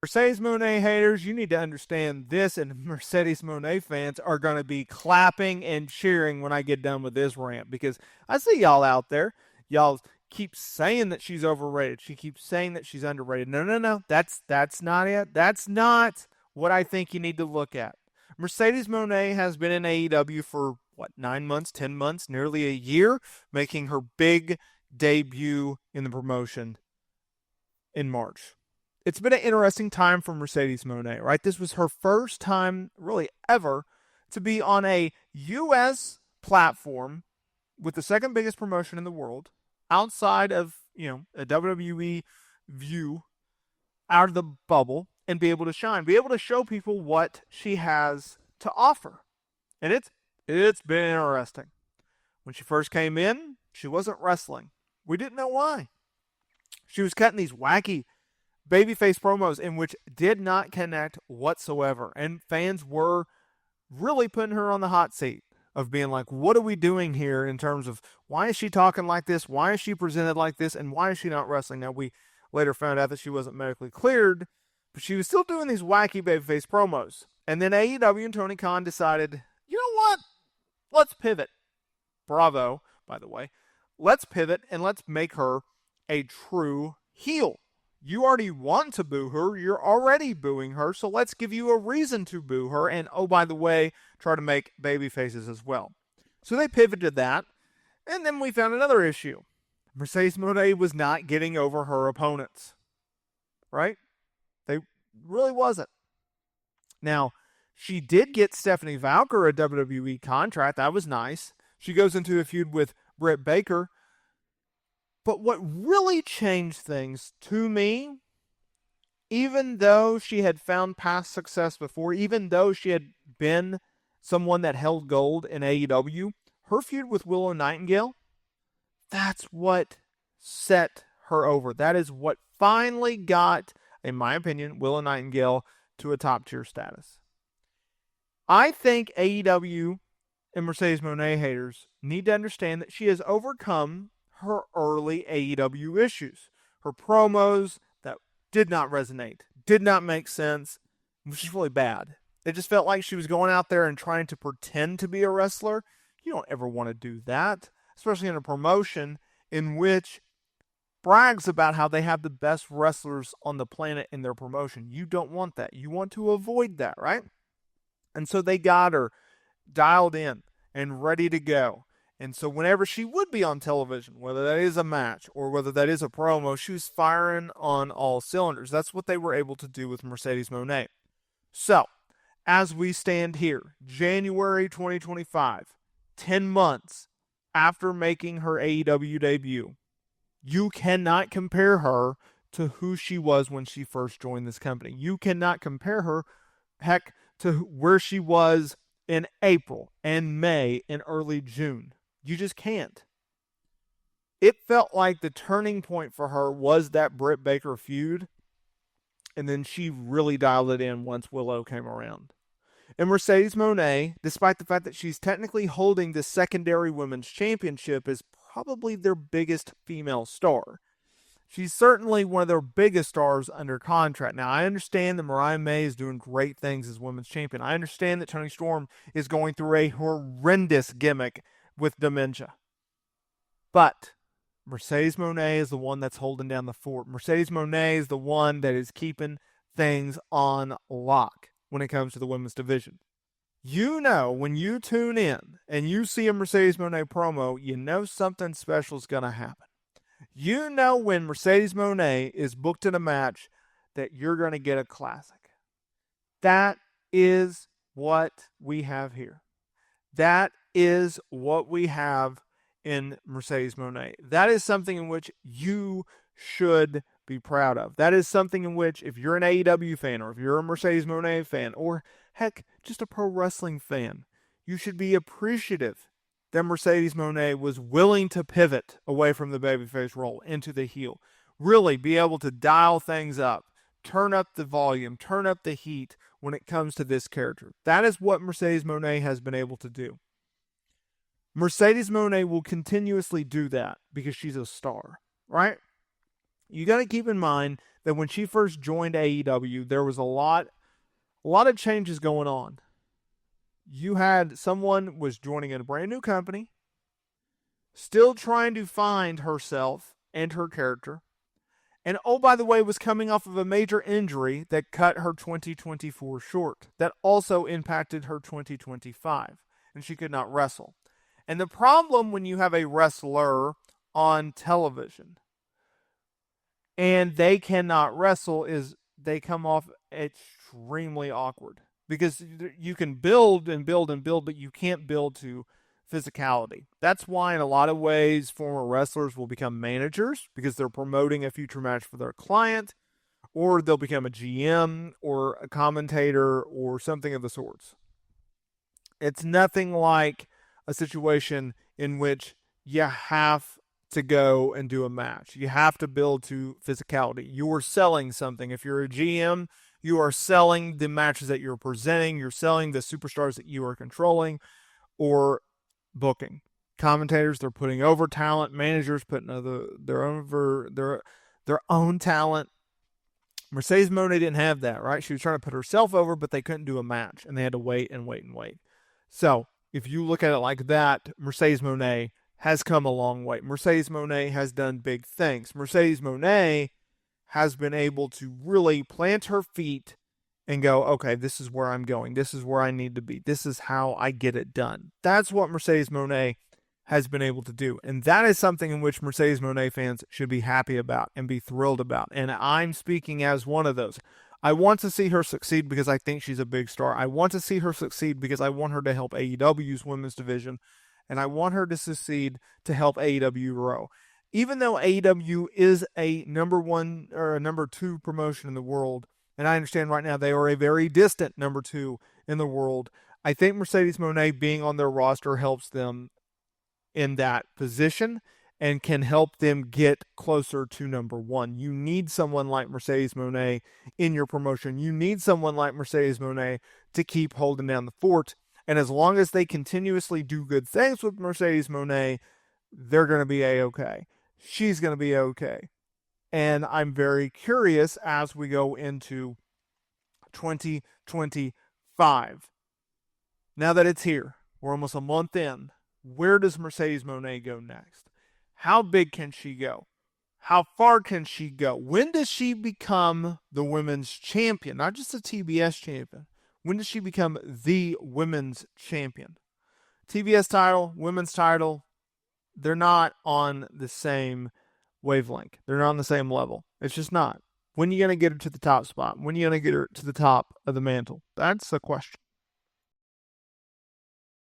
Mercedes Mone haters, you need to understand this, and Mercedes Mone fans are going to be clapping and cheering when I get done with this rant, because I see y'all out there. Y'all keep saying that she's overrated. She keeps saying that she's underrated. No, no, no. That's not it. That's not what I think you need to look at. Mercedes Mone has been in AEW for what, 9 months, 10 months, nearly a year, making her big debut in the promotion in March. It's been an interesting time for Mercedes Mone, right? This was her first time, really ever, to be on a U.S. platform with the second biggest promotion in the world, outside of, a WWE view, out of the bubble, and be able to shine, be able to show people what she has to offer. And it's been interesting. When she first came in, she wasn't wrestling. We didn't know why. She was cutting these wacky babyface promos in which did not connect whatsoever. And fans were really putting her on the hot seat of being like, what are we doing here in terms of why is she talking like this? Why is she presented like this? And why is she not wrestling? Now, we later found out that she wasn't medically cleared, but she was still doing these wacky babyface promos. And then AEW and Tony Khan decided, you know what? Let's pivot. Bravo, by the way. Let's pivot and let's make her a true heel. You already want to boo her. You're already booing her. So let's give you a reason to boo her. And oh, by the way, try to make baby faces as well. So they pivoted that. And then we found another issue. Mercedes Mone was not getting over her opponents. Right? They really wasn't. Now, she did get Stephanie Valker a WWE contract. That was nice. She goes into a feud with Britt Baker. But what really changed things to me, even though she had found past success before, even though she had been someone that held gold in AEW, her feud with Willow Nightingale, that's what set her over. That is what finally got, in my opinion, Willow Nightingale to a top tier status. I think AEW and Mercedes Mone haters need to understand that she has overcome her early AEW issues. Her promos that did not resonate, did not make sense, which is really bad. It just felt like she was going out there and trying to pretend to be a wrestler. You don't ever want to do that, especially in a promotion in which brags about how they have the best wrestlers on the planet in their promotion. You don't want that. You want to avoid that, right? And so they got her dialed in and ready to go. And so whenever she would be on television, whether that is a match or whether that is a promo, she was firing on all cylinders. That's what they were able to do with Mercedes Mone. So, as we stand here, January 2025, 10 months after making her AEW debut, you cannot compare her to who she was when she first joined this company. You cannot compare her, heck, to where she was in April and May and early June. You just can't. It felt like the turning point for her was that Britt Baker feud, and then she really dialed it in once Willow came around. And Mercedes Mone, despite the fact that she's technically holding the secondary women's championship, is probably their biggest female star. She's certainly one of their biggest stars under contract. Now, I understand that Mariah May is doing great things as women's champion. I understand that Toni Storm is going through a horrendous gimmick with dementia. But Mercedes Mone is the one that's holding down the fort. Mercedes Mone is the one that is keeping things on lock when it comes to the women's division. You know, when you tune in and you see a Mercedes Mone promo, you know something special is going to happen. You know when Mercedes Mone is booked in a match that you're going to get a classic. That is what we have here. That is what we have in Mercedes Mone. That is something in which you should be proud of. That is something in which, if you're an AEW fan, or if you're a Mercedes Mone fan, or heck, just a pro wrestling fan, you should be appreciative that Mercedes Mone was willing to pivot away from the babyface role into the heel. Really be able to dial things up, turn up the volume, turn up the heat when it comes to this character. That is what Mercedes Mone has been able to do. Mercedes Mone will continuously do that because she's a star, right? You got to keep in mind that when she first joined AEW, there was a lot of changes going on. You had someone was joining a brand new company, still trying to find herself and her character. And oh, by the way, was coming off of a major injury that cut her 2024 short. That also impacted her 2025, and she could not wrestle. And the problem when you have a wrestler on television and they cannot wrestle is they come off extremely awkward because you can build and build and build, but you can't build to physicality. That's why, in a lot of ways, former wrestlers will become managers because they're promoting a future match for their client, or they'll become a GM or a commentator or something of the sorts. It's nothing like a situation in which you have to go and do a match. You have to build to physicality. You are selling something. If you're a GM, you are selling the matches that you're presenting. You're selling the superstars that you are controlling or booking. Commentators, they're putting over talent. Managers putting their own talent. Mercedes Mone didn't have that, right? She was trying to put herself over, but they couldn't do a match, and they had to wait and wait and wait. So if you look at it like that, Mercedes Mone has come a long way. Mercedes Mone has done big things. Mercedes Mone has been able to really plant her feet and go, okay, this is where I'm going. This is where I need to be. This is how I get it done. That's what Mercedes Mone has been able to do. And that is something in which Mercedes Mone fans should be happy about and be thrilled about. And I'm speaking as one of those. I want to see her succeed because I think she's a big star. I want to see her succeed because I want her to help AEW's women's division. And I want her to succeed to help AEW grow. Even though AEW is a number one or a number two promotion in the world, and I understand right now they are a very distant number two in the world, I think Mercedes Mone being on their roster helps them in that position and can help them get closer to number one. You need someone like Mercedes Mone in your promotion. You need someone like Mercedes Mone to keep holding down the fort. And as long as they continuously do good things with Mercedes Mone, they're going to be A-okay. She's going to be okay. And I'm very curious as we go into 2025. Now that it's here, we're almost a month in. Where does Mercedes Mone go next? How big can she go? How far can she go? When does she become the women's champion? Not just a TBS champion. When does she become the women's champion? TBS title, women's title, they're not on the same wavelength. They're not on the same level. It's just not. When are you going to get her to the top spot? When are you going to get her to the top of the mantle? That's the question.